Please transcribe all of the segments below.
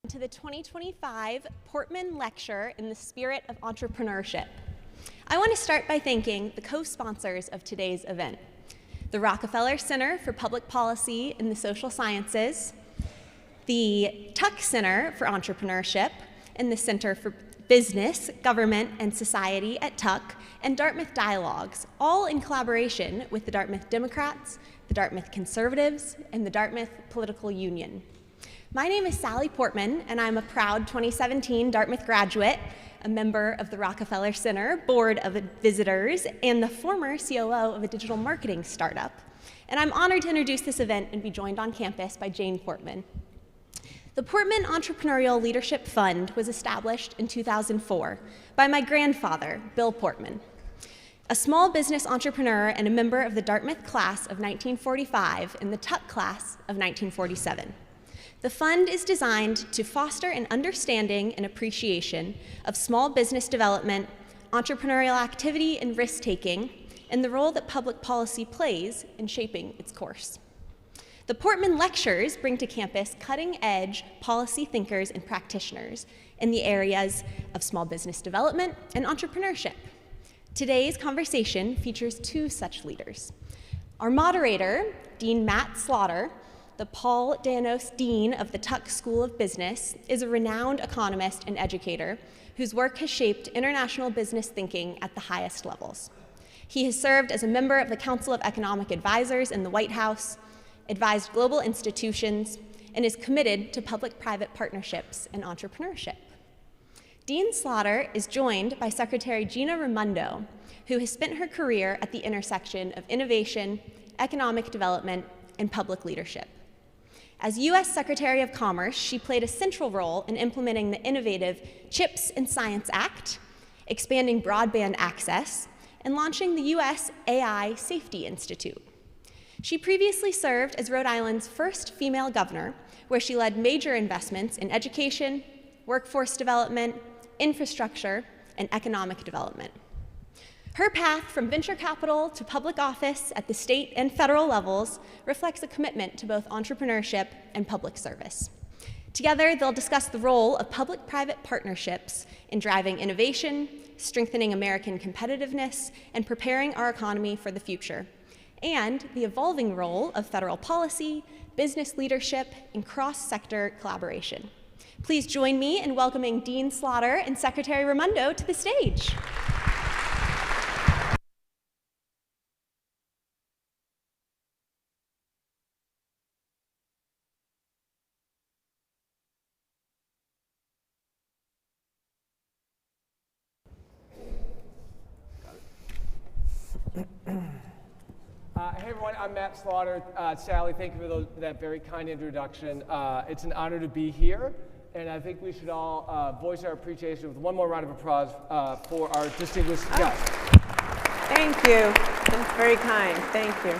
To the 2025 Portman Lecture in the Spirit of Entrepreneurship. I want to start by thanking the co-sponsors of today's event, the Rockefeller Center for Public Policy and the Social Sciences, the Tuck Center for Entrepreneurship, and the Center for Business, Government, and Society at Tuck, and Dartmouth Dialogues, all in collaboration with the Dartmouth Democrats, the Dartmouth Conservatives, and the Dartmouth Political Union. My name is Sally Portman, and I'm a proud 2017 Dartmouth graduate, a member of the Rockefeller Center Board of Visitors, and the former COO of a digital marketing startup. And I'm honored to introduce this event and be joined on campus by Jane Portman. The Portman Entrepreneurial Leadership Fund was established in 2004 by my grandfather, Bill Portman, a small business entrepreneur and a member of the Dartmouth class of 1945 and the Tuck class of 1947. The fund is designed to foster an understanding and appreciation of small business development, entrepreneurial activity, and risk-taking, and the role that public policy plays in shaping its course. The Portman Lectures bring to campus cutting-edge policy thinkers and practitioners in the areas of small business development and entrepreneurship. Today's conversation features two such leaders. Our moderator, Dean Matt Slaughter, the Paul Danos Dean of the Tuck School of Business, is a renowned economist and educator whose work has shaped international business thinking at the highest levels. He has served as a member of the Council of Economic Advisors in the White House, advised global institutions, and is committed to public-private partnerships and entrepreneurship. Dean Slaughter is joined by Secretary Gina Raimondo, who has spent her career at the intersection of innovation, economic development, and public leadership. As U.S. Secretary of Commerce, she played a central role in implementing the innovative CHIPS and Science Act, expanding broadband access, and launching the U.S. AI Safety Institute. She previously served as Rhode Island's first female governor, where she led major investments in education, workforce development, infrastructure, and economic development. Her path from venture capital to public office at the state and federal levels reflects a commitment to both entrepreneurship and public service. Together, they'll discuss the role of public-private partnerships in driving innovation, strengthening American competitiveness, and preparing our economy for the future, and the evolving role of federal policy, business leadership, and cross-sector collaboration. Please join me in welcoming Dean Slaughter and Secretary Raimondo to the stage. Hey everyone, I'm Matt Slaughter. Sally, thank you for that very kind introduction. It's an honor to be here, and I think we should all voice our appreciation with one more round of applause for our distinguished guest. Thank you. That's very kind. Thank you.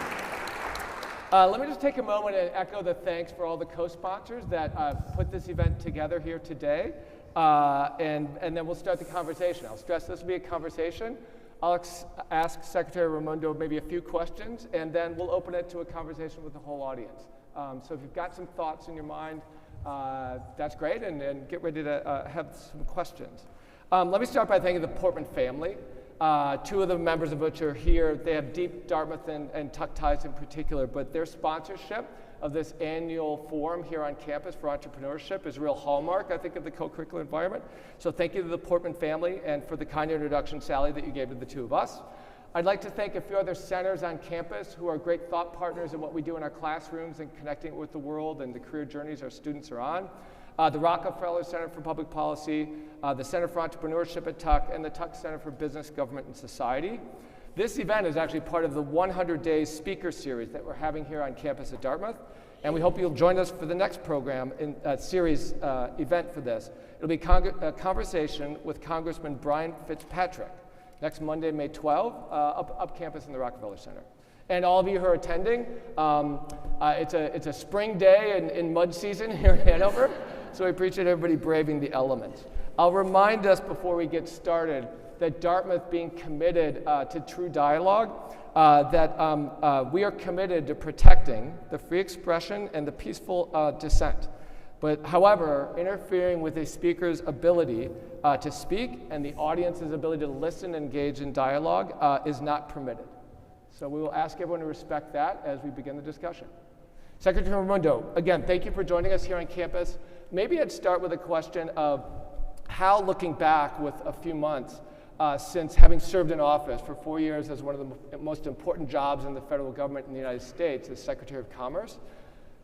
Let me just take a moment and echo the thanks for all the co-sponsors that put this event together here today, and then we'll start the conversation. I'll stress this will be a conversation. I'll ask Secretary Raimondo maybe a few questions, and then we'll open it to a conversation with the whole audience. So if you've got some thoughts in your mind, that's great, and get ready to have some questions. Let me start by thanking the Portman family. Two of the members of which are here. They have deep Dartmouth and Tuck ties in particular, but their sponsorship of this annual forum here on campus for entrepreneurship is a real hallmark, I think, of the co-curricular environment. So thank you to the Portman family and for the kind introduction, Sally, that you gave to the two of us. I'd like to thank a few other centers on campus who are great thought partners in what we do in our classrooms and connecting with the world and the career journeys our students are on. The Rockefeller Center for Public Policy, the Center for Entrepreneurship at Tuck, and the Tuck Center for Business, Government, and Society. This event is actually part of the 100 Days Speaker Series that we're having here on campus at Dartmouth, and we hope you'll join us for the next program in series event for this. It'll be a conversation with Congressman Brian Fitzpatrick next Monday, May 12, up campus in the Rockefeller Center. And all of you who are attending, it's a spring day in mud season here in Hanover, so we appreciate everybody braving the elements. I'll remind us before we get started that Dartmouth being committed to true dialogue, that we are committed to protecting the free expression and the peaceful dissent. But however, interfering with a speaker's ability to speak and the audience's ability to listen and engage in dialogue is not permitted. So we will ask everyone to respect that as we begin the discussion. Secretary Raimondo, again, thank you for joining us here on campus. Maybe I'd start with a question of how, looking back with a few months since having served in office for 4 years as one of the most important jobs in the federal government in the United States as Secretary of Commerce,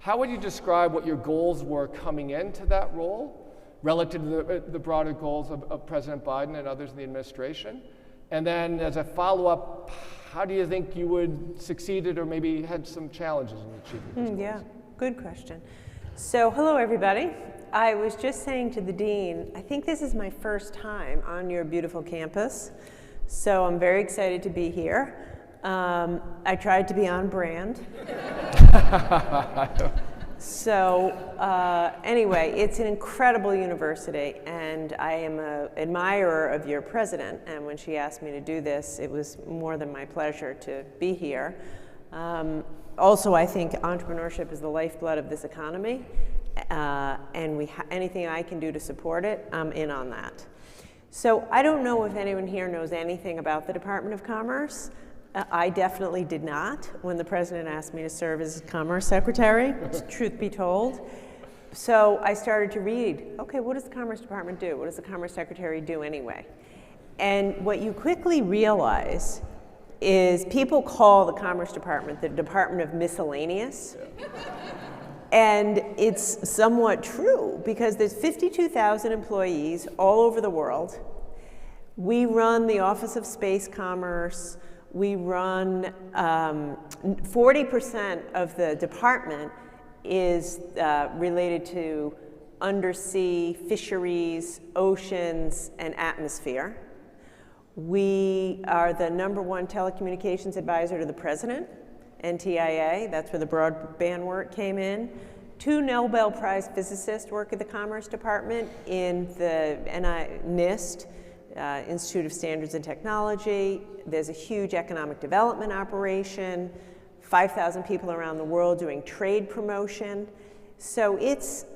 how would you describe what your goals were coming into that role relative to the broader goals of President Biden and others in the administration? And then as a follow-up, how do you think you would succeeded or maybe had some challenges in achieving those goals? Yeah, good question. So hello, everybody. I was just saying to the Dean, I think this is my first time on your beautiful campus, so I'm very excited to be here. I tried to be on brand. So anyway, it's an incredible university, and I am an admirer of your president, and when she asked me to do this, it was more than my pleasure to be here. Also, I think entrepreneurship is the lifeblood of this economy, and anything I can do to support it, I'm in on that. So I don't know if anyone here knows anything about the Department of Commerce. I definitely did not when the president asked me to serve as Commerce Secretary, truth be told. So I started to read, okay, what does the Commerce Department do? What does the Commerce Secretary do anyway? And what you quickly realize is people call the Commerce Department the Department of Miscellaneous. And it's somewhat true because there's 52,000 employees all over the world. We run the Office of Space Commerce. We run 40% of the department is related to undersea, fisheries, oceans, and atmosphere. We are the #1 telecommunications advisor to the president, NTIA, that's where the broadband work came in. 2 Nobel Prize physicists work at the Commerce Department in the NIST, Institute of Standards and Technology. There's a huge economic development operation, 5,000 people around the world doing trade promotion. So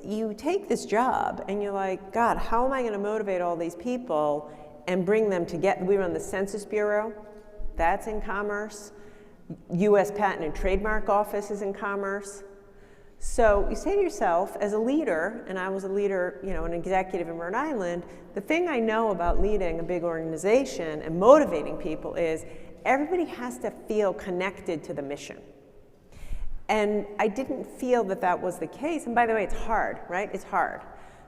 you take this job and you're like, God, how am I going to motivate all these people and bring them together? We run the Census Bureau, that's in commerce. US Patent and Trademark Office is in commerce. So you say to yourself, as a leader, and I was a leader, an executive in Rhode Island, the thing I know about leading a big organization and motivating people is everybody has to feel connected to the mission. And I didn't feel that that was the case. And by the way, it's hard, right? It's hard.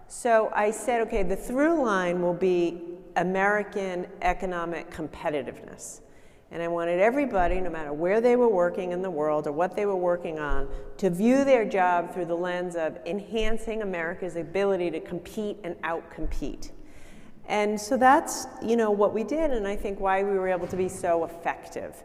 So I said, okay, the through line will be American economic competitiveness. And I wanted everybody, no matter where they were working in the world or what they were working on, to view their job through the lens of enhancing America's ability to compete and out-compete. And so that's, what we did, and I think why we were able to be so effective.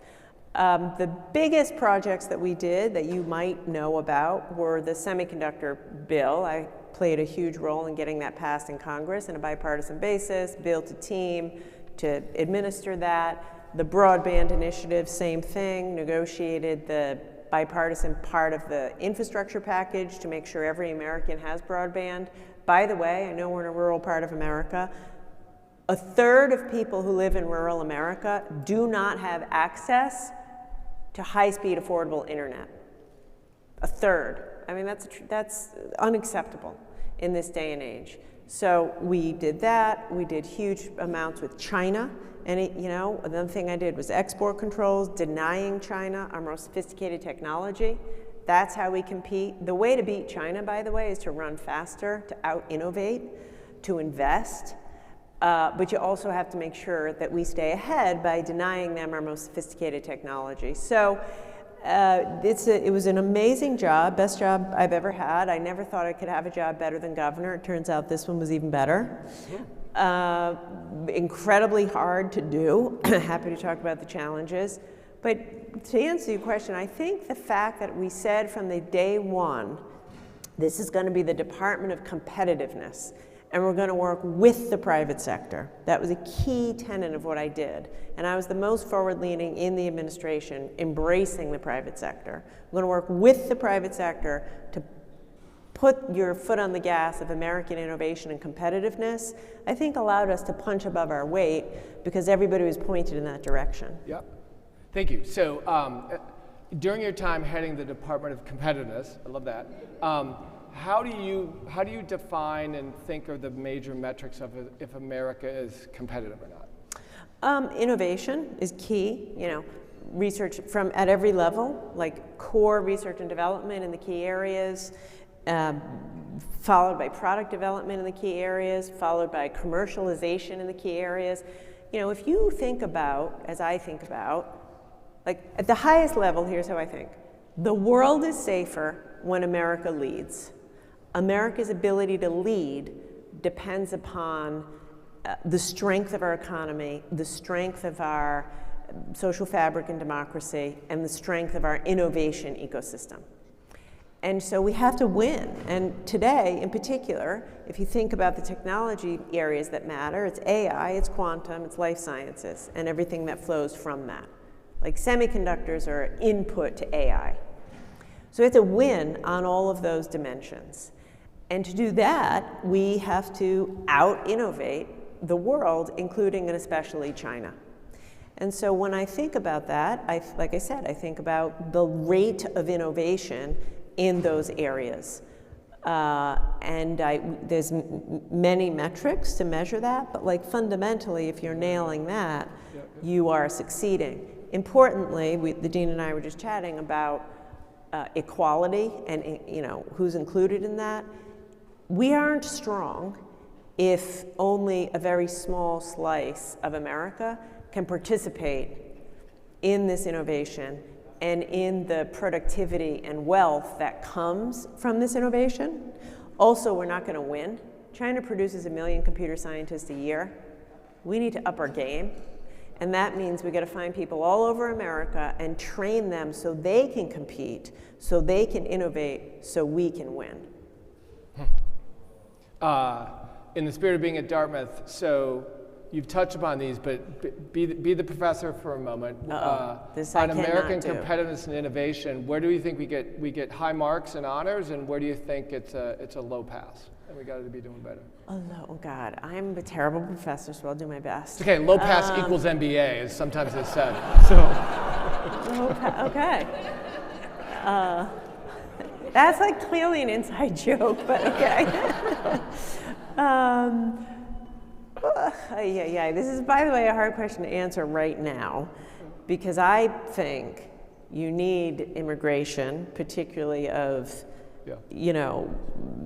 The biggest projects that we did that you might know about were the semiconductor bill. I played a huge role in getting that passed in Congress on a bipartisan basis, built a team to administer that. The broadband initiative, same thing, negotiated the bipartisan part of the infrastructure package to make sure every American has broadband. By the way, I know we're in a rural part of America. 1/3 of people who live in rural America do not have access to high-speed, affordable internet. 1/3. I mean, that's unacceptable in this day and age. So we did that. We did huge amounts with China. And another thing I did was export controls, denying China our most sophisticated technology. That's how we compete. The way to beat China, by the way, is to run faster, to out-innovate, to invest. But you also have to make sure that we stay ahead by denying them our most sophisticated technology. So it was an amazing job, best job I've ever had. I never thought I could have a job better than governor. It turns out this one was even better. Incredibly hard to do. Happy to talk about the challenges. But to answer your question, I think the fact that we said from the day one, this is going to be the Department of Competitiveness, and we're going to work with the private sector. That was a key tenet of what I did. And I was the most forward-leaning in the administration, embracing the private sector. We're going to work with the private sector to put your foot on the gas of American innovation and competitiveness, I think allowed us to punch above our weight because everybody was pointed in that direction. Yep. Thank you. So during your time heading the Department of Competitiveness, I love that, how do you define and think of the major metrics of if America is competitive or not? Innovation is key, research from at every level, like core research and development in the key areas, followed by product development in the key areas, followed by commercialization in the key areas. If you think about, as I think about, like at the highest level, here's how I think. The world is safer when America leads. America's ability to lead depends upon the strength of our economy, the strength of our social fabric and democracy, and the strength of our innovation ecosystem. And so we have to win. And today, in particular, if you think about the technology areas that matter, it's AI, it's quantum, it's life sciences, and everything that flows from that. Like semiconductors are input to AI. So we have to win on all of those dimensions. And to do that, we have to out-innovate the world, including and especially China. And so when I think about that, like I said, I think about the rate of innovation in those areas. There's many metrics to measure that, but like fundamentally, if you're nailing that, you are succeeding. Importantly, the Dean and I were just chatting about equality and who's included in that. We aren't strong if only a very small slice of America can participate in this innovation and in the productivity and wealth that comes from this innovation. Also, we're not going to win. China produces 1 million computer scientists a year. We need to up our game. And that means we got to find people all over America and train them so they can compete, so they can innovate, so we can win. In the spirit of being at Dartmouth, so you've touched upon these, but be the professor for a moment. This I on cannot American do. competitiveness and innovation, where do you think we get high marks and honors, and where do you think it's a low pass, and we got to be doing better? Oh God, I'm a terrible professor, so I'll do my best. Okay, low pass equals MBA, as sometimes it's said. So. Okay. That's like clearly an inside joke, but okay. This is, by the way, a hard question to answer right now, because I think you need immigration, particularly of,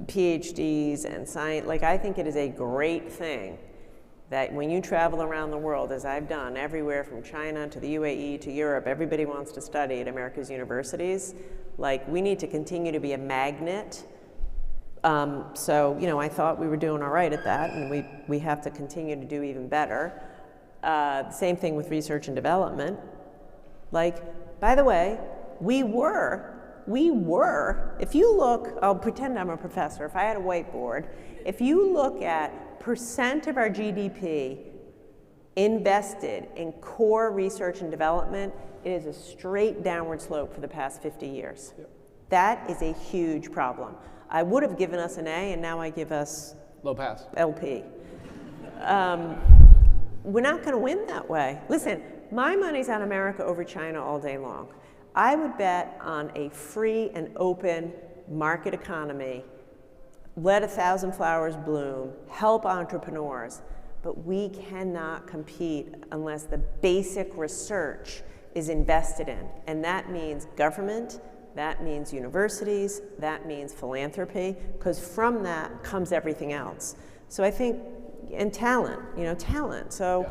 PhDs and science. Like, I think it is a great thing that when you travel around the world, as I've done, everywhere from China to the UAE to Europe, everybody wants to study at America's universities. Like, we need to continue to be a magnet. So, I thought we were doing all right at that, and we have to continue to do even better. Same thing with research and development. Like, by the way, we were, if you look, I'll pretend I'm a professor, if I had a whiteboard, if you look at percent of our GDP invested in core research and development, it is a straight downward slope for the past 50 years. Yep. That is a huge problem. I would have given us an A, and now I give us low pass. LP. We're not going to win that way. Listen, my money's on America over China all day long. I would bet on a free and open market economy, let 1,000 flowers bloom, help entrepreneurs, but we cannot compete unless the basic research is invested in, and that means government, that means universities, that means philanthropy, because from that comes everything else. So I think, and talent, talent. So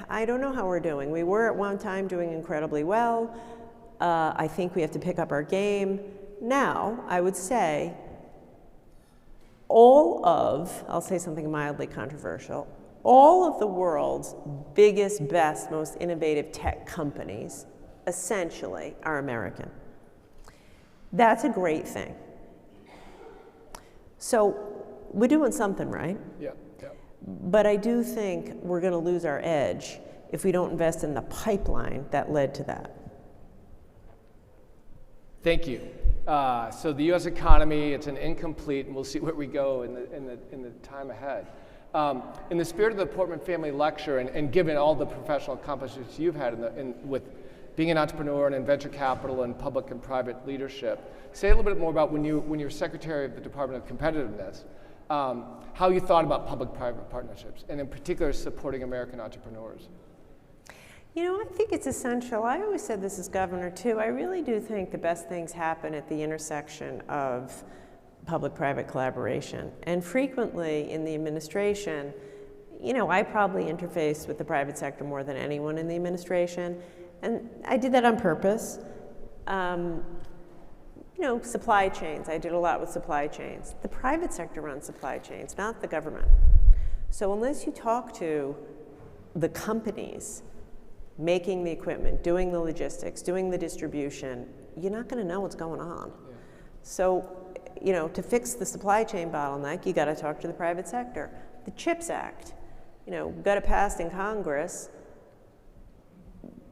I don't know how we're doing. We were at one time doing incredibly well. I think we have to pick up our game. Now, I would say, I'll say something mildly controversial, all of the world's biggest, best, most innovative tech companies essentially are American. That's a great thing. So we're doing something right. Yeah. But I do think we're going to lose our edge if we don't invest in the pipeline that led to that. Thank you. So the U.S. economy, it's an incomplete, and we'll see where we go in the time ahead. In the spirit of the Portman Family Lecture, and given all the professional accomplishments you've had with being an entrepreneur and in venture capital and public and private leadership, say a little bit more about when you were Secretary of the Department of Competitiveness, how you thought about public-private partnerships, and in particular supporting American entrepreneurs. You know, I think it's essential. I always said this as governor too. I really do think the best things happen at the intersection of public-private collaboration. And frequently in the administration, you know, I probably interface with the private sector more than anyone in the administration. And I did that on purpose. You know, supply chains, I did a lot with supply chains. The private sector runs supply chains, not the government. So unless you talk to the companies making the equipment, doing the logistics, doing the distribution, you're not going to know what's going on. Yeah. So, you know, to fix the supply chain bottleneck, you got to talk to the private sector. The CHIPS Act, you know, got it passed in Congress.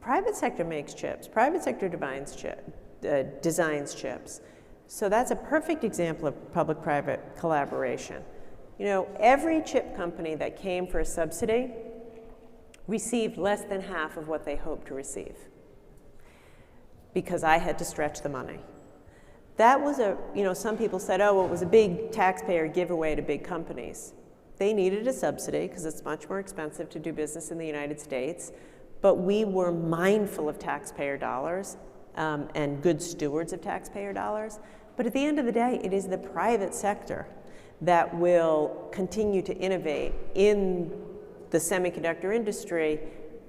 Private sector makes chips. Private sector designs chips. So that's a perfect example of public-private collaboration. You know, every chip company that came for a subsidy received less than half of what they hoped to receive because I had to stretch the money. That was you know, some people said, oh, well, it was a big taxpayer giveaway to big companies. They needed a subsidy because it's much more expensive to do business in the United States, but we were mindful of taxpayer dollars and good stewards of taxpayer dollars. But at the end of the day, it is the private sector that will continue to innovate in the semiconductor industry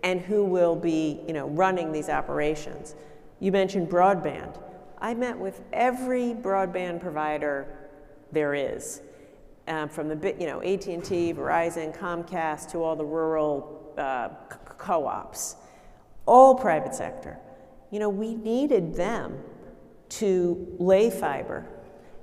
and who will be, you know, running these operations. You mentioned broadband. I met with every broadband provider there is, from the, you know, AT&T, Verizon, Comcast, to all the rural co-ops, all private sector. You know, we needed them to lay fiber,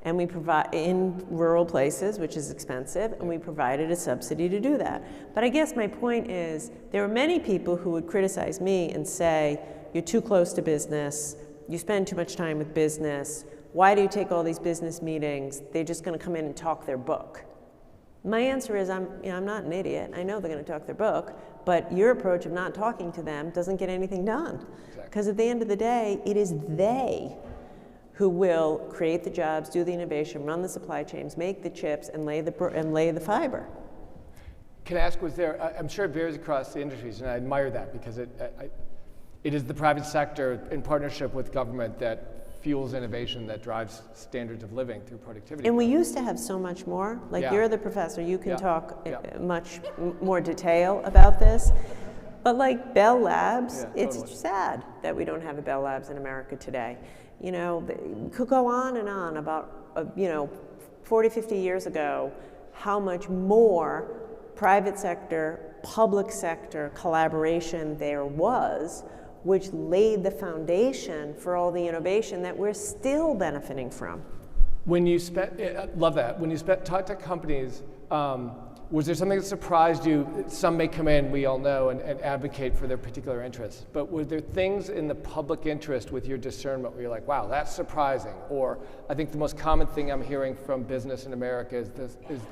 and we provide in rural places, which is expensive, and we provided a subsidy to do that. But I guess my point is, there are many people who would criticize me and say, you're too close to business, you spend too much time with business, why do you take all these business meetings? They're just gonna come in and talk their book. My answer is, I'm not an idiot. I know they're gonna talk their book, but your approach of not talking to them doesn't get anything done. Because at the end of the day, it is they who will create the jobs, do the innovation, run the supply chains, make the chips, and lay the fiber. Can I ask, I'm sure it varies across the industries, and I admire that because it is the private sector in partnership with government that fuels innovation, that drives standards of living through productivity. And we used to have so much more. Like, you're the professor, you can talk much more detail about this. But like Bell Labs, it's sad that we don't have a Bell Labs in America today. You know, we could go on and on about, you know, 40, 50 years ago, how much more private sector, public sector collaboration there was, which laid the foundation for all the innovation that we're still benefiting from. When you love that. When you talked to companies, was there something that surprised you? Some may come in, we all know, and advocate for their particular interests. But were there things in the public interest with your discernment where you're like, wow, that's surprising? Or I think the most common thing I'm hearing from business in America is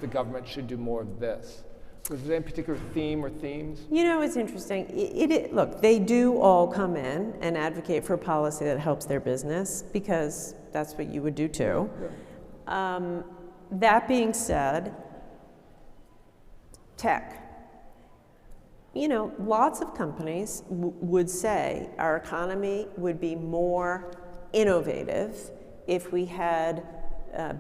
the government should do more of this. Was there any particular theme or themes? You know, it's interesting. Look, they do all come in and advocate for policy that helps their business, because that's what you would do too. Yeah. That being said, tech. You know, lots of companies would say our economy would be more innovative if we had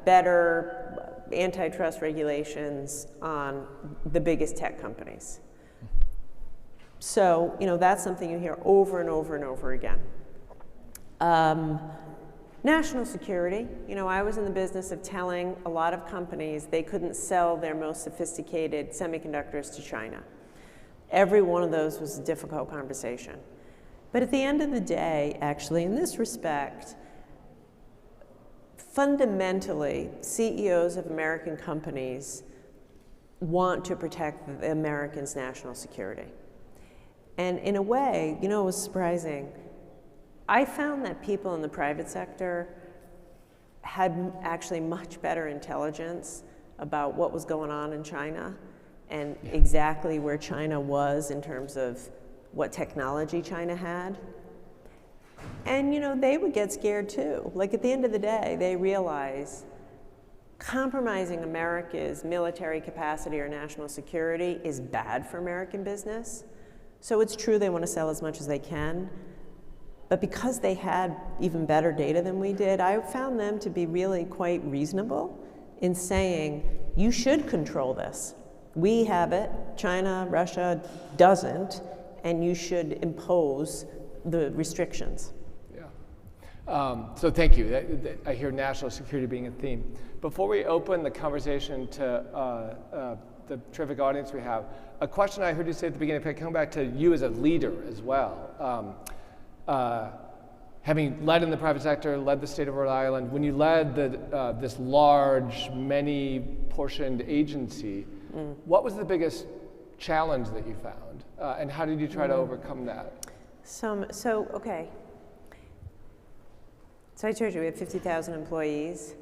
better antitrust regulations on the biggest tech companies. So, you know, that's something you hear over and over and over again. National security. You know, I was in the business of telling a lot of companies they couldn't sell their most sophisticated semiconductors to China. Every one of those was a difficult conversation. But at the end of the day, actually, in this respect, fundamentally, CEOs of American companies want to protect the Americans' national security. And in a way, you know, it was surprising. I found that people in the private sector had actually much better intelligence about what was going on in China and exactly where China was in terms of what technology China had. And they would get scared too. Like at the end of the day, they realize compromising America's military capacity or national security is bad for American business. So it's true they want to sell as much as they can, but because they had even better data than we did, I found them to be really quite reasonable in saying, you should control this. We have it, China, Russia doesn't, and you should impose the restrictions. So thank you. I hear national security being a theme. Before we open the conversation to the terrific audience we have, a question I heard you say at the beginning, if I come back to you as a leader as well, having led in the private sector, led the state of Rhode Island, when you led this large, many-portioned agency, what was the biggest challenge that you found, and how did you try to overcome that? Okay. So I told you we had 50,000 employees.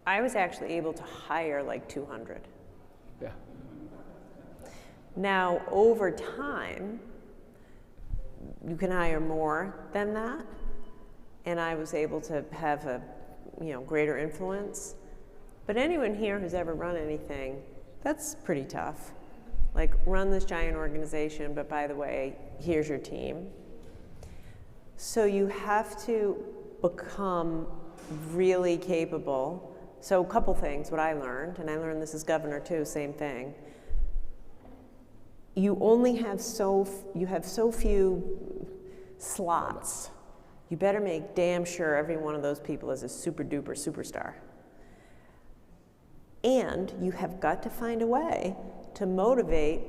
I was actually able to hire like 200. Yeah. Now, over time, you can hire more than that, and I was able to have a greater influence. But anyone here who's ever run anything, that's pretty tough. Like, run this giant organization, but by the way, here's your team. So you have to become really capable. So a couple things, what I learned, and I learned this as governor too, same thing. You have so few slots. You better make damn sure every one of those people is a super duper superstar. And you have got to find a way to motivate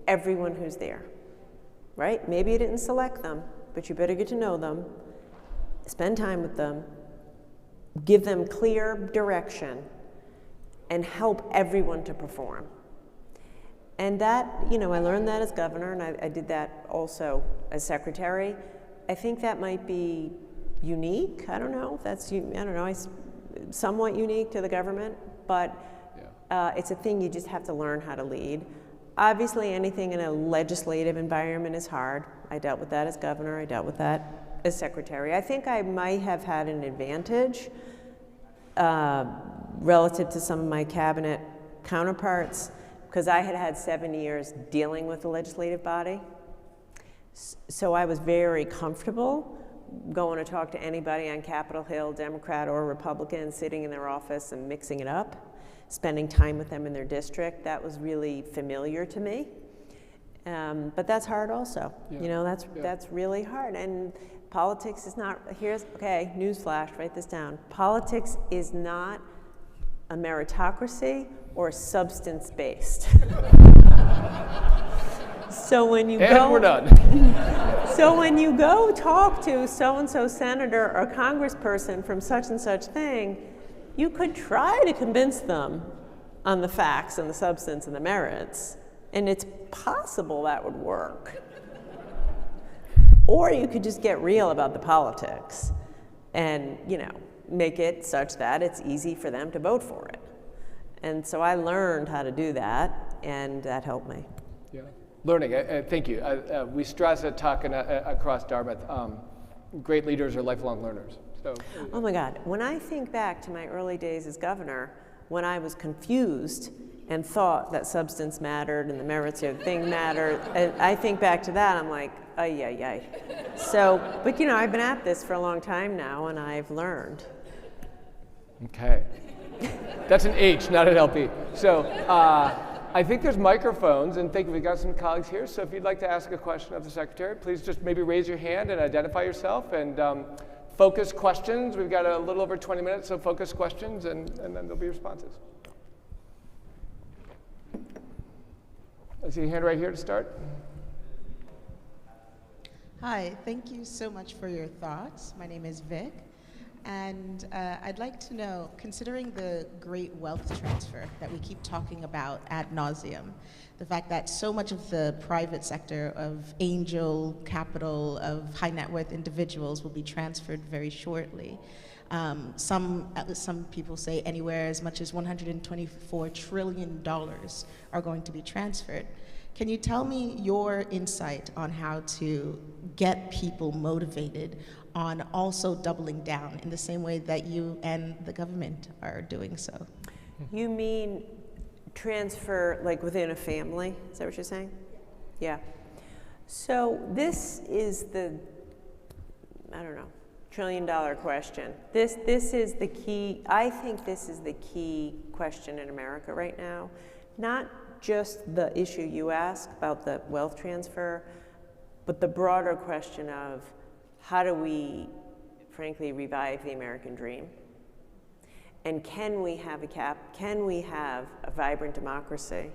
everyone who's there, right? Maybe you didn't select them, but you better get to know them, spend time with them, give them clear direction, and help everyone to perform. And that, I learned that as governor, and I did that also as secretary. I think that might be unique. I don't know. Somewhat unique to the government, but it's a thing you just have to learn how to lead. Obviously, anything in a legislative environment is hard. I dealt with that as governor. I dealt with that as secretary. I think I might have had an advantage relative to some of my cabinet counterparts because I had had 7 years dealing with the legislative body. So I was very comfortable going to talk to anybody on Capitol Hill, Democrat or Republican, sitting in their office and mixing it up, spending time with them in their district. That was really familiar to me. But that's hard also. Yeah. That's really hard. And politics is not, newsflash, write this down. Politics is not a meritocracy or substance-based. So when you we're done. So when you go talk to so-and-so senator or congressperson from such and such thing, you could try to convince them on the facts and the substance and the merits, and it's possible that would work. Or you could just get real about the politics and, make it such that it's easy for them to vote for it. And so I learned how to do that, and that helped me. Yeah. Learning, thank you. We stress at Tuck and across Dartmouth, great leaders are lifelong learners. So. Oh my God, when I think back to my early days as governor, when I was confused and thought that substance mattered and the merits of the thing mattered, and I think back to that, I'm like, ay, ay, ay. So, but I've been at this for a long time now, and I've learned. Okay. That's an H, not an LP. So, I think there's microphones, and we've got some colleagues here, so if you'd like to ask a question of the secretary, please just maybe raise your hand and identify yourself, and focus questions. We've got a little over 20 minutes, so focus questions, and then there'll be responses. I see a hand right here to start. Hi, thank you so much for your thoughts. My name is Vic. And I'd like to know, considering the great wealth transfer that we keep talking about ad nauseum, the fact that so much of the private sector of angel capital, of high net worth individuals will be transferred very shortly, Some people say anywhere as much as $124 trillion are going to be transferred. Can you tell me your insight on how to get people motivated on also doubling down in the same way that you and the government are doing so? You mean transfer like within a family? Is that what you're saying? Yeah. So this is the, I don't know, trillion-dollar question. This is the key, I think this is the key question in America right now. Not just the issue you ask about the wealth transfer, but the broader question of how do we, frankly, revive the American dream? And can we have a vibrant democracy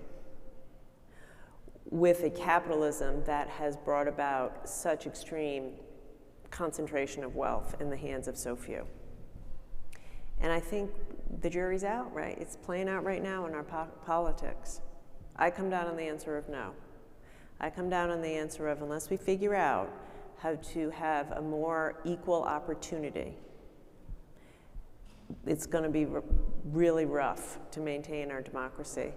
with a capitalism that has brought about such extreme concentration of wealth in the hands of so few? And I think the jury's out, right? It's playing out right now in our politics. I come down on the answer of no. I come down on the answer of unless we figure out how to have a more equal opportunity, it's going to be really rough to maintain our democracy.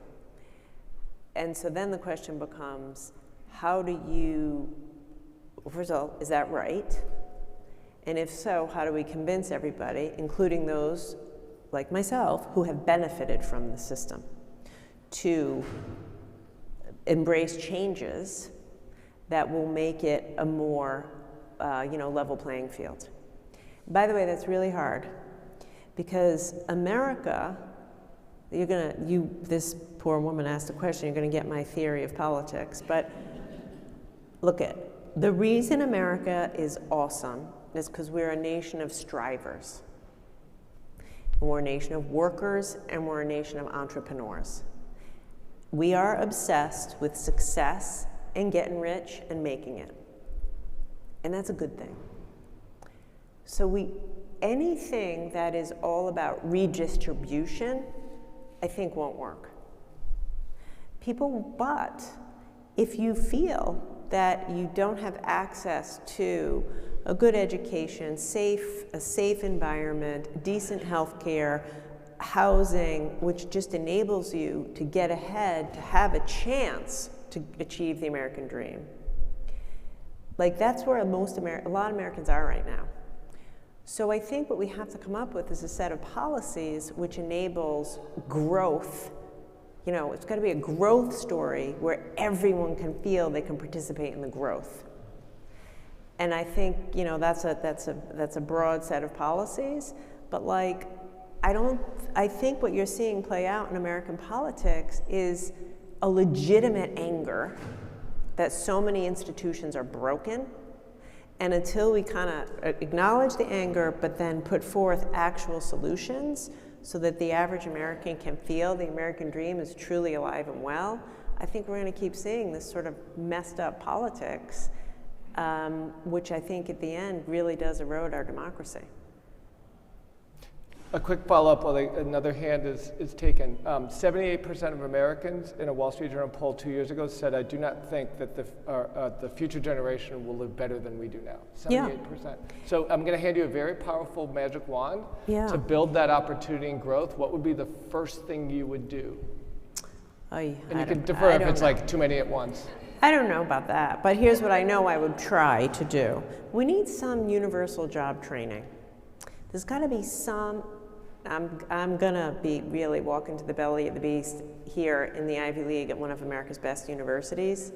And so then the question becomes, how do you, first of all, is that right? And if so, how do we convince everybody, including those like myself, who have benefited from the system, to embrace changes that will make it a more level playing field? By the way, that's really hard, because America, this poor woman asked a question, you're going to get my theory of politics, but look the reason America is awesome is because we're a nation of strivers. We're a nation of workers, and we're a nation of entrepreneurs. We are obsessed with success and getting rich and making it. And that's a good thing. So anything that is all about redistribution, I think won't work. But if you feel that you don't have access to a good education, a safe environment, decent health care, housing, which just enables you to get ahead, to have a chance to achieve the American dream. Like that's where a lot of Americans are right now. So I think what we have to come up with is a set of policies which enables growth. It's got to be a growth story where everyone can feel they can participate in the growth. And I think that's a broad set of policies. But I think what you're seeing play out in American politics is a legitimate anger that so many institutions are broken. And until we kind of acknowledge the anger, but then put forth actual solutions so that the average American can feel the American dream is truly alive and well, I think we're going to keep seeing this sort of messed up politics, which I think at the end really does erode our democracy. A quick follow-up while another hand is taken. 78% of Americans in a Wall Street Journal poll 2 years ago said, I do not think that the future generation will live better than we do now. 78%. Yeah. So I'm going to hand you a very powerful magic wand to build that opportunity and growth. What would be the first thing you would do? And you can defer if it's like too many at once. I don't know about that, but here's what I know I would try to do. We need some universal job training. There's got to be some. I'm going to be really walking to the belly of the beast here in the Ivy League at one of America's best universities.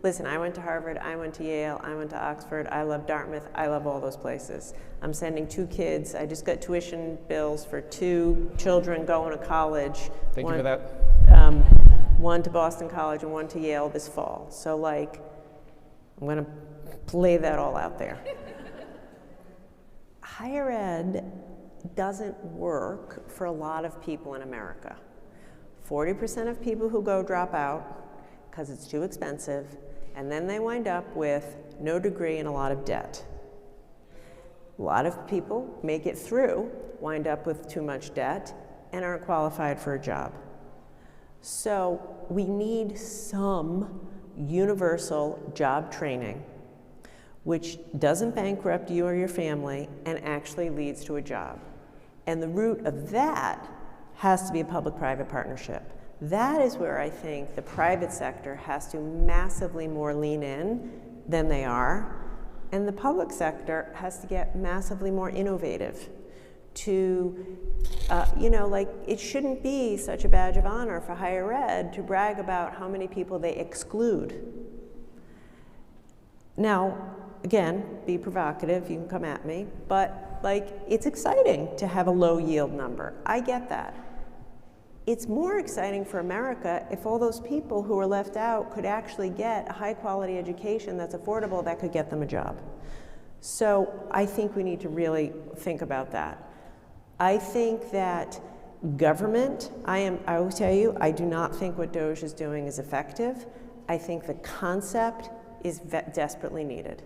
Listen, I went to Harvard, I went to Yale, I went to Oxford, I love Dartmouth, I love all those places. I'm sending 2 kids, I just got tuition bills for 2 children going to college. Thank you for that. One to Boston College and one to Yale this fall. So I'm going to lay that all out there. Higher ed doesn't work for a lot of people in America. 40% of people who go drop out because it's too expensive, and then they wind up with no degree and a lot of debt. A lot of people make it through, wind up with too much debt, and aren't qualified for a job. So we need some universal job training which doesn't bankrupt you or your family and actually leads to a job. And the root of that has to be a public-private partnership. That is where I think the private sector has to massively more lean in than they are, and the public sector has to get massively more innovative to, like, it shouldn't be such a badge of honor for higher ed to brag about how many people they exclude. Now, again, be provocative, you can come at me, but like, it's exciting to have a low yield number. I get that. It's more exciting for America if all those people who are left out could actually get a high quality education that's affordable that could get them a job. So I think we need to really think about that. I think that government, I will tell you, I do not think what DOGE is doing is effective. I think the concept is desperately needed.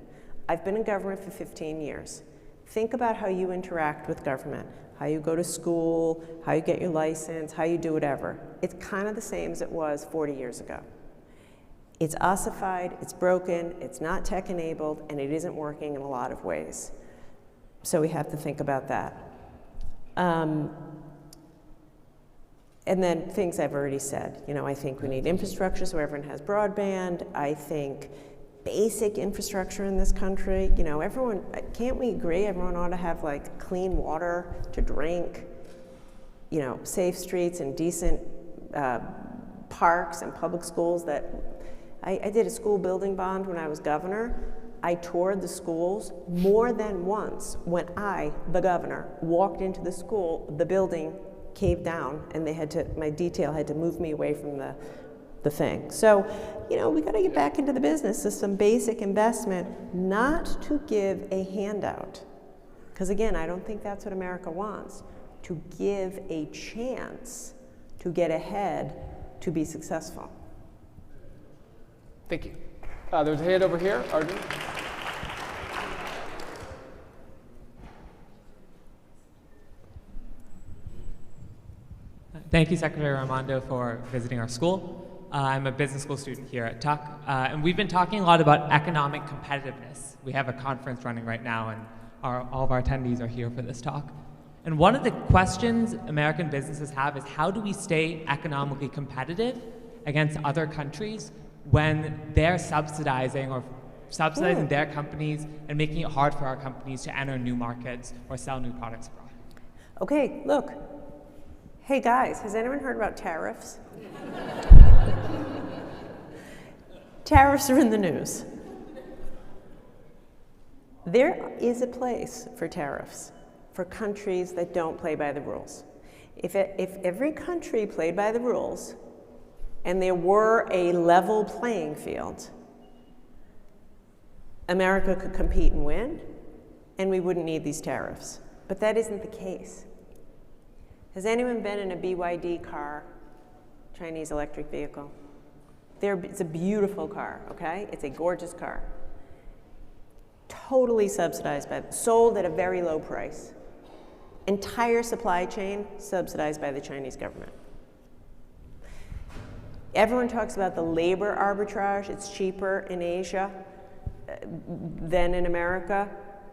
I've been in government for 15 years. Think about how you interact with government, how you go to school, how you get your license, how you do whatever. It's kind of the same as it was 40 years ago. It's ossified, it's broken, it's not tech enabled, and it isn't working in a lot of ways. So we have to think about that. And then things I've already said. I think we need infrastructure so everyone has broadband. I think basic infrastructure in this country, everyone, can't we agree everyone ought to have like clean water to drink, safe streets and decent parks and public schools that, I did a school building bond when I was governor. I toured the schools more than once. When I, the governor, walked into the school, the building caved down and my detail had to move me away from the thing. So, we got to get back into the business of some basic investment, not to give a handout. Because again, I don't think that's what America wants. To give a chance to get ahead, to be successful. Thank you. There's a hand over here, Arjun. Thank you, Secretary Raimondo, for visiting our school. I'm a business school student here at Tuck, and we've been talking a lot about economic competitiveness. We have a conference running right now, and all of our attendees are here for this talk. And one of the questions American businesses have is, how do we stay economically competitive against other countries when they're subsidizing their companies and making it hard for our companies to enter new markets or sell new products abroad? Okay, look. Hey guys, has anyone heard about tariffs? Tariffs are in the news. There is a place for tariffs for countries that don't play by the rules. If every country played by the rules and there were a level playing field, America could compete and win, and we wouldn't need these tariffs. But that isn't the case. Has anyone been in a BYD car, Chinese electric vehicle? It's a beautiful car, okay? It's a gorgeous car. Totally subsidized sold at a very low price. Entire supply chain subsidized by the Chinese government. Everyone talks about the labor arbitrage. It's cheaper in Asia than in America.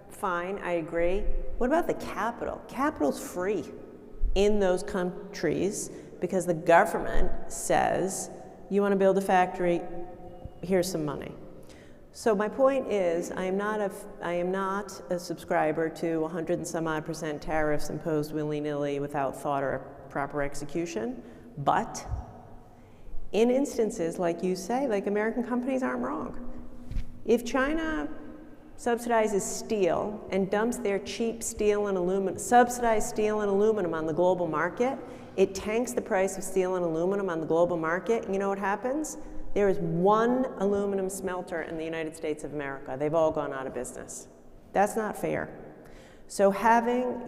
Fine, I agree. What about the capital? Capital's free in those countries because the government says, you want to build a factory, here's some money. So my point is, I am not a subscriber to 100 and some odd % tariffs imposed willy-nilly without thought or proper execution, but in instances like you say, like American companies aren't wrong. If China subsidizes steel and dumps their cheap steel and aluminum, subsidized steel and aluminum on the global market, it tanks the price of steel and aluminum on the global market, and you know what happens? There is one aluminum smelter in the United States of America. They've all gone out of business. That's not fair. So having,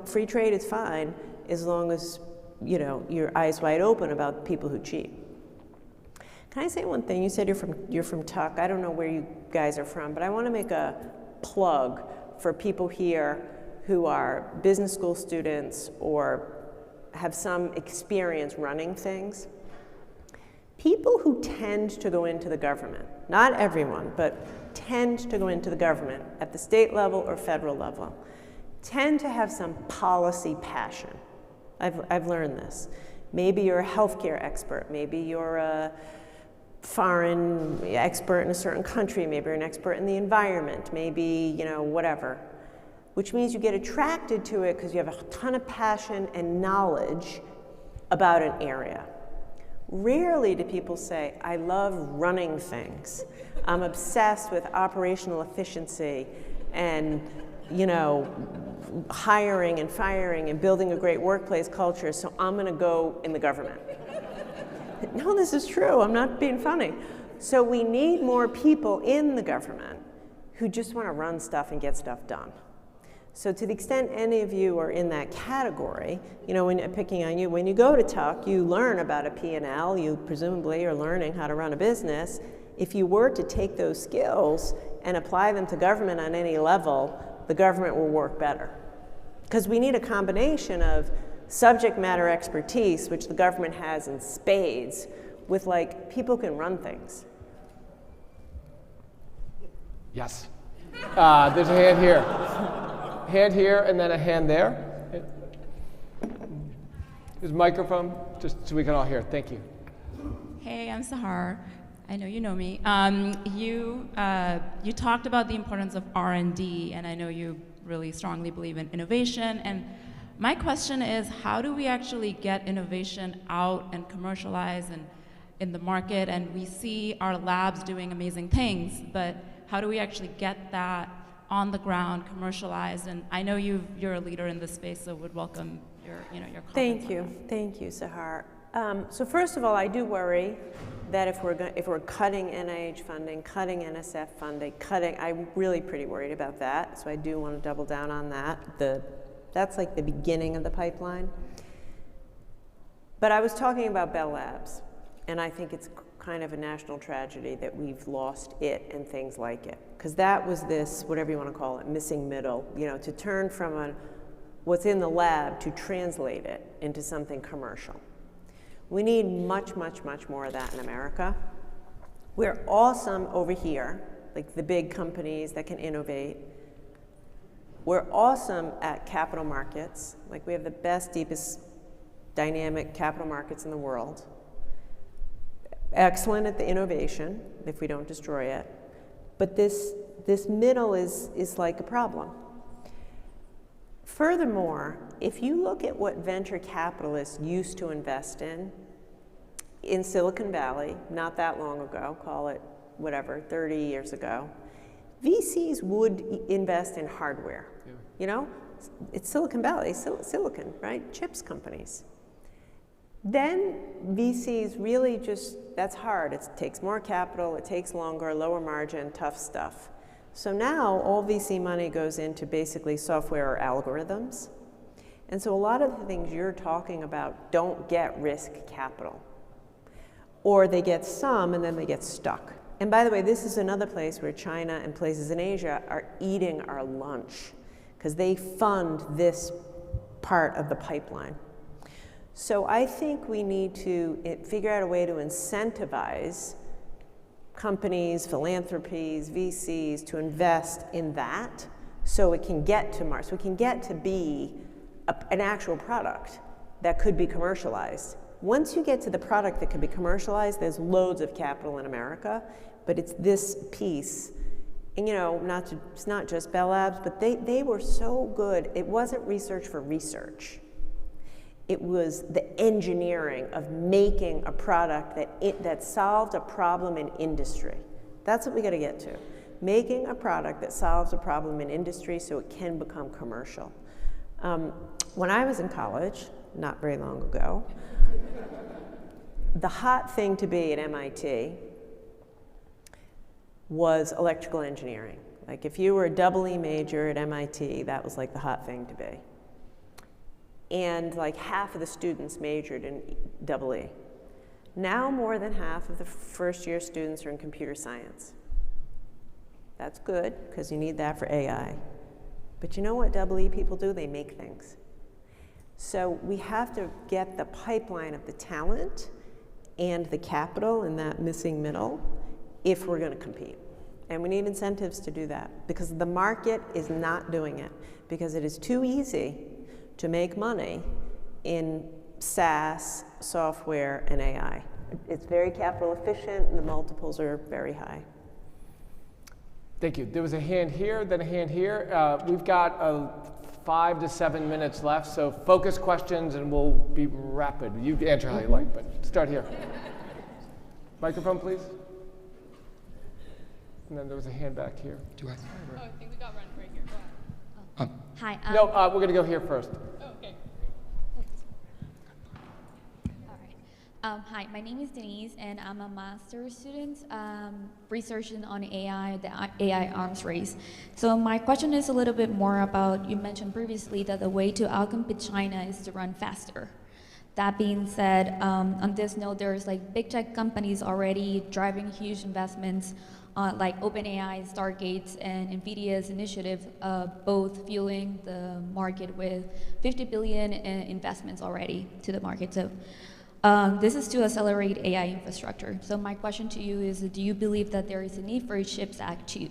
free trade is fine as long as, your eyes wide open about people who cheat. Can I say one thing? You said you're from Tuck. I don't know where you guys are from, but I want to make a plug for people here who are business school students or have some experience running things. People who tend to go into the government, not everyone, but tend to go into the government at the state level or federal level, tend to have some policy passion. I've learned this. Maybe you're a healthcare expert. Maybe you're a foreign expert in a certain country. Maybe you're an expert in the environment. Maybe, whatever. Which means you get attracted to it because you have a ton of passion and knowledge about an area. Rarely do people say, I love running things. I'm obsessed with operational efficiency and, hiring and firing and building a great workplace culture, so I'm going to go in the government. No, this is true. I'm not being funny. So we need more people in the government who just want to run stuff and get stuff done. So to the extent any of you are in that category, when picking on you, when you go to Tuck, you learn about a P&L, you presumably are learning how to run a business. If you were to take those skills and apply them to government on any level, the government will work better. Because we need a combination of subject matter expertise, which the government has in spades, with people can run things. Yes. There's a hand here. Hand here and then a hand there. There's a microphone, just so we can all hear. Thank you. Hey, I'm Sahar. I know you know me. You talked about the importance of R&D, and I know you really strongly believe in innovation. And my question is, how do we actually get innovation out and commercialize and in the market? And we see our labs doing amazing things, but how do we actually get that on the ground, commercialized? And I know you're a leader in this space, so would welcome your comments. Thank you, Sahar. So first of all, I do worry that if we're cutting NIH funding, cutting NSF funding, I'm really pretty worried about that. So I do want to double down on that. That's like the beginning of the pipeline. But I was talking about Bell Labs, and I think it's kind of a national tragedy that we've lost it and things like it. Because that was this, whatever you want to call it, missing middle, to turn from what's in the lab to translate it into something commercial. We need much, much, much more of that in America. We're awesome over here, like the big companies that can innovate. We're awesome at capital markets. Like we have the best, deepest, dynamic capital markets in the world. Excellent at the innovation, if we don't destroy it. But this middle is like a problem. Furthermore, if you look at what venture capitalists used to invest in Silicon Valley, not that long ago, call it 30 years ago, VCs would invest in hardware. Yeah. It's Silicon Valley, silicon, right? Chips companies. Then VCs really that's hard. It takes more capital, it takes longer, lower margin, tough stuff. So now all VC money goes into basically software or algorithms. And so a lot of the things you're talking about don't get risk capital. Or they get some and then they get stuck. And by the way, this is another place where China and places in Asia are eating our lunch because they fund this part of the pipeline. So I think we need to figure out a way to incentivize companies, philanthropies, VCs to invest in that so it can get to Mars, so it can get to be an actual product that could be commercialized. Once you get to the product that can be commercialized, there's loads of capital in America, but it's this piece. And it's not just Bell Labs, but they were so good. It wasn't research for research. It was the engineering of making a product that solved a problem in industry. That's what we got to get to. Making a product that solves a problem in industry so it can become commercial. When I was in college, not very long ago, the hot thing to be at MIT was electrical engineering. Like if you were a double E major at MIT, that was like the hot thing to be. And like half of the students majored in double E. Now more than half of the first year students are in computer science. That's good, because you need that for AI. But you know what double E people do? They make things. So we have to get the pipeline of the talent and the capital in that missing middle if we're going to compete. And we need incentives to do that because the market is not doing it because it is too easy to make money in SaaS, software, and AI. It's very capital efficient and the multiples are very high. Thank you. There was a hand here, then a hand here. We've got 5 to 7 minutes left, so focus questions and we'll be rapid. You answer how you like, but start here. Microphone, please. And then there was a hand back here. Do I? Oh, I think we got one right here. Go ahead. Um, Hi. No, we're going to go here first. Oh, okay. All right. Hi, my name is Denise, and I'm a master's student researching on AI, the AI arms race. So my question is a little bit more about, you mentioned previously that the way to outcompete China is to run faster. That being said, on this note, there's like big tech companies already driving huge investments like OpenAI, Stargate, and NVIDIA's initiative, both fueling the market with 50 billion in investments already to the market. So this is to accelerate AI infrastructure. So my question to you is, do you believe that there is a need for a CHIPS Act too?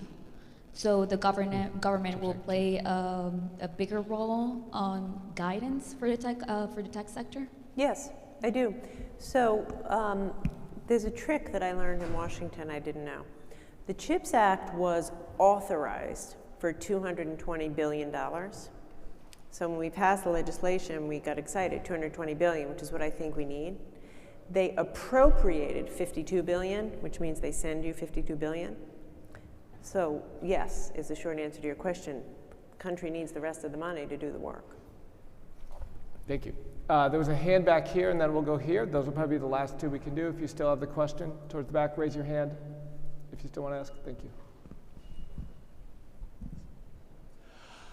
So the government will play a bigger role on guidance for the tech sector? Yes, I do. So there's a trick that I learned in Washington I didn't know. The CHIPS Act was authorized for $220 billion. So when we passed the legislation, we got excited, $220 billion, which is what I think we need. They appropriated $52 billion, which means they send you $52 billion. So yes, is the short answer to your question. The country needs the rest of the money to do the work. Thank you. There was a hand back here, and then we'll go here. Those will probably be the last two we can do. If you still have the question towards the back, raise your hand. If you still want to ask, thank you.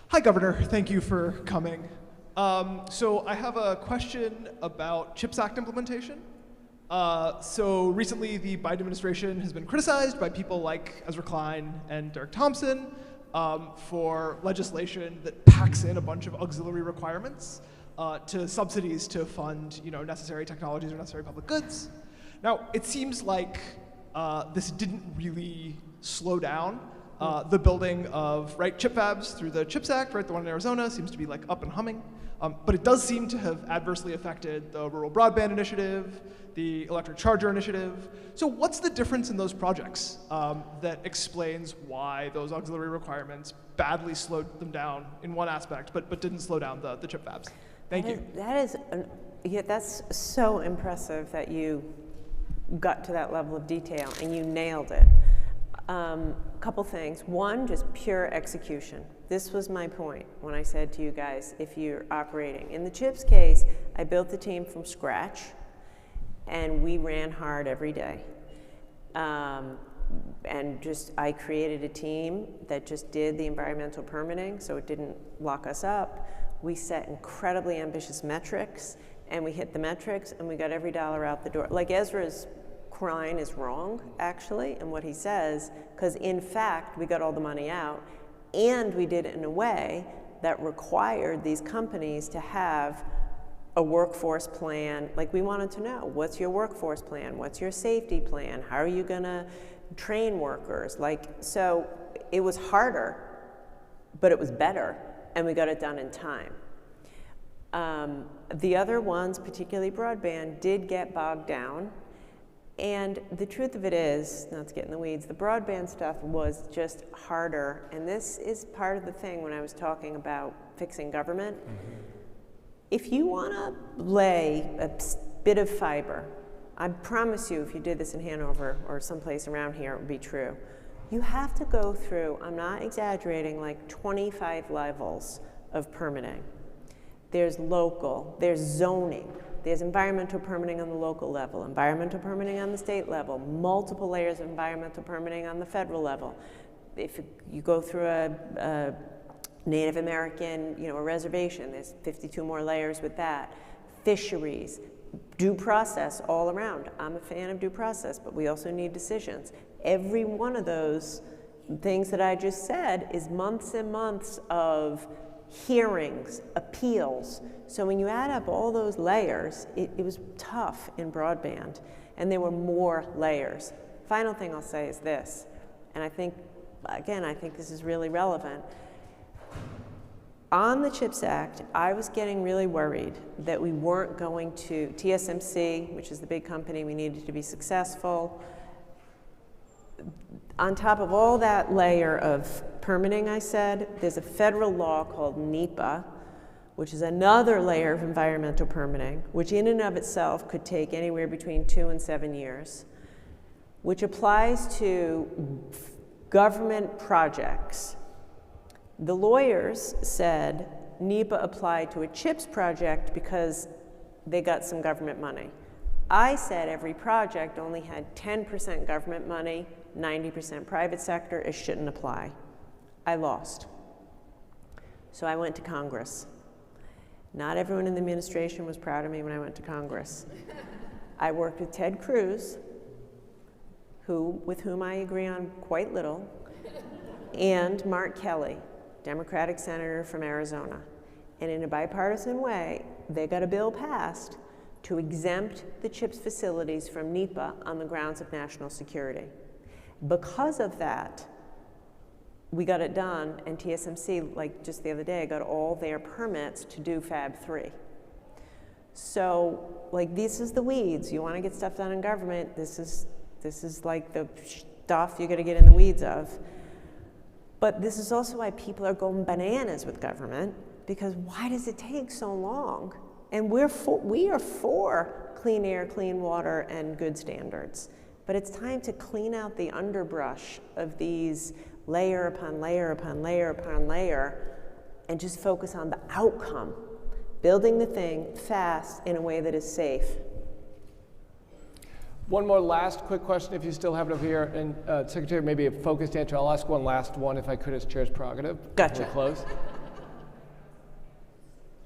Hi, Governor. Thank you for coming. So I have a question about CHIPS Act implementation. So recently, the Biden administration has been criticized by people like Ezra Klein and Derek Thompson for legislation that packs in a bunch of auxiliary requirements to subsidies to fund, necessary technologies or necessary public goods. Now, it seems like this didn't really slow down the building of chip fabs through the CHIPS Act, the one in Arizona seems to be up and humming. But it does seem to have adversely affected the rural broadband initiative, the electric charger initiative. So what's the difference in those projects that explains why those auxiliary requirements badly slowed them down in one aspect, but didn't slow down the chip fabs? Thank you. That's so impressive that you got to that level of detail and you nailed it. Couple things. One, just pure execution. This was my point when I said to you guys, if you're operating. In the CHIPS case, I built the team from scratch and we ran hard every day. And I created a team that just did the environmental permitting so it didn't lock us up. We set incredibly ambitious metrics and we hit the metrics and we got every dollar out the door. Like Ezra's Klein is wrong, actually, in what he says, because in fact, we got all the money out, and we did it in a way that required these companies to have a workforce plan. Like, we wanted to know, what's your workforce plan? What's your safety plan? How are you gonna train workers? So it was harder, but it was better, and we got it done in time. The other ones, particularly broadband, did get bogged down. And the truth of it is, not to get in the weeds, the broadband stuff was just harder. And this is part of the thing when I was talking about fixing government. If you want to lay a bit of fiber, I promise you if you did this in Hanover or someplace around here, it would be true. You have to go through, I'm not exaggerating, 25 levels of permitting. There's local, there's zoning, there's environmental permitting on the local level, environmental permitting on the state level, multiple layers of environmental permitting on the federal level. If you go through a Native American, a reservation, there's 52 more layers with that. Fisheries, due process all around. I'm a fan of due process, but we also need decisions. Every one of those things that I just said is months and months of hearings, appeals. So when you add up all those layers, it was tough in broadband, and there were more layers. Final thing I'll say is this, and I think again, I think this is really relevant. On the CHIPS Act, I was getting really worried that we weren't going to, TSMC, which is the big company, we needed to be successful. On top of all that layer of permitting, I said, there's a federal law called NEPA, which is another layer of environmental permitting, which in and of itself could take anywhere between 2 and 7 years, which applies to government projects. The lawyers said NEPA applied to a CHIPS project because they got some government money. I said every project only had 10% government money, 90% private sector, it shouldn't apply. I lost. So I went to Congress. Not everyone in the administration was proud of me when I went to Congress. I worked with Ted Cruz, with whom I agree on quite little, and Mark Kelly, Democratic senator from Arizona. And in a bipartisan way, they got a bill passed to exempt the CHIPS facilities from NEPA on the grounds of national security. Because of that, we got it done, and TSMC, like just the other day, got all their permits to do Fab 3. So, like, this is the weeds. You want to get stuff done in government, this is like the stuff you're going to get in the weeds of. But this is also why people are going bananas with government, because why does it take so long? And we are for clean air, clean water, and good standards. But it's time to clean out the underbrush of these layer upon layer upon layer upon layer, and just focus on the outcome, building the thing fast in a way that is safe. One more last quick question, if you still have it over here. And Secretary, maybe a focused answer. I'll ask one last one, if I could, as chair's prerogative. Gotcha. We'll close.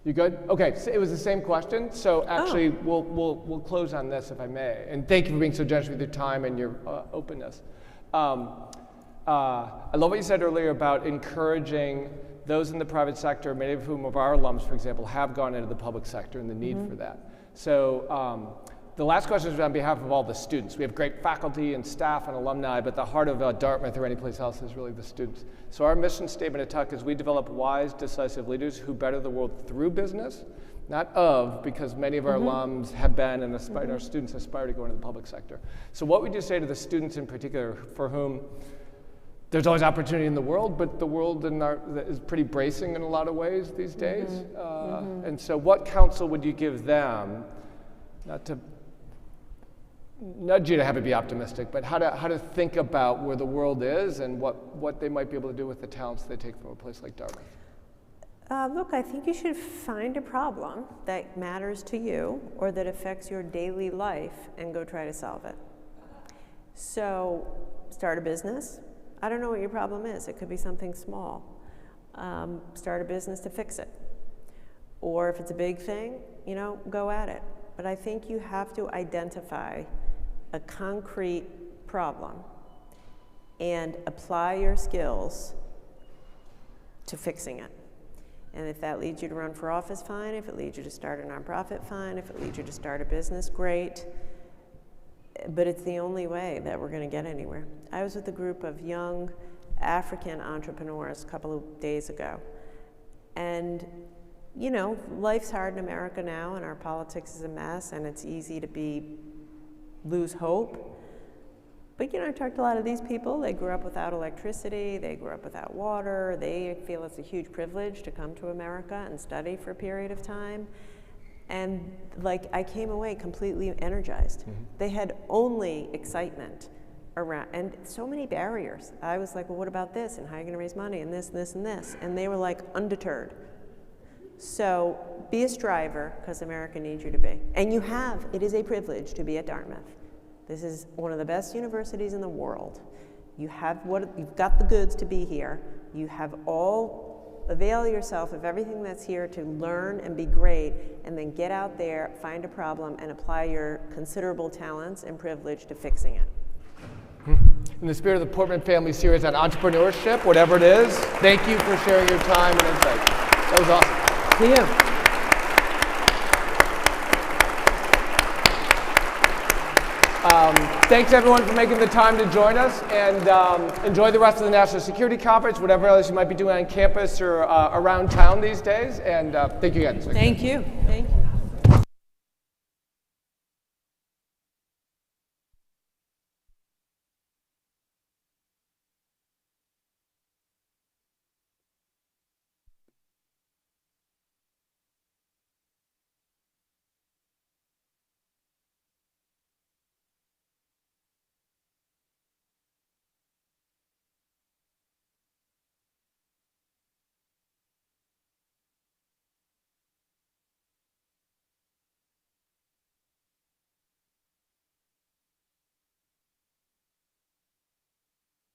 You good? Okay, so it was the same question. So actually, we'll close on this, if I may. And thank you for being so generous with your time and your openness. I love what you said earlier about encouraging those in the private sector, many of whom of our alums, for example, have gone into the public sector and the need for that. So the last question is on behalf of all the students. We have great faculty and staff and alumni, but the heart of Dartmouth or any place else is really the students. So our mission statement at Tuck is we develop wise, decisive leaders who better the world through business, not of, because many of our alums have been and aspire, our students aspire to go into the public sector. So what would you say to the students in particular for whom there's always opportunity in the world, but the world is pretty bracing in a lot of ways these days? And so what counsel would you give them, not to nudge you to have it be optimistic, but how to think about where the world is and what they might be able to do with the talents they take from a place like Dartmouth? Look, I think you should find a problem that matters to you or that affects your daily life and go try to solve it. So start a business. I don't know what your problem is. It could be something small. Start a business to fix it. Or if it's a big thing, go at it. But I think you have to identify a concrete problem and apply your skills to fixing it. And if that leads you to run for office, fine. If it leads you to start a nonprofit, fine. If it leads you to start a business, great. But it's the only way that we're going to get anywhere. I was with a group of young African entrepreneurs a couple of days ago. And life's hard in America now, and our politics is a mess, and it's easy to lose hope. But I talked to a lot of these people. They grew up without electricity, they grew up without water, they feel it's a huge privilege to come to America and study for a period of time. And I came away completely energized. They had only excitement around, and so many barriers. I was like, well, what about this? And how are you going to raise money? And this, and this, and this. And they were undeterred. So be a striver, because America needs you to be. And it is a privilege to be at Dartmouth. This is one of the best universities in the world. You've got the goods to be here. You have avail yourself of everything that's here to learn and be great, and then get out there, find a problem, and apply your considerable talents and privilege to fixing it. In the spirit of the Portman Family Series on entrepreneurship, whatever it is, thank you for sharing your time and insight. That was awesome. See you. Thanks everyone for making the time to join us, and enjoy the rest of the National Security Conference, whatever else you might be doing on campus or around town these days, and thank you again. Thank you. Thank you.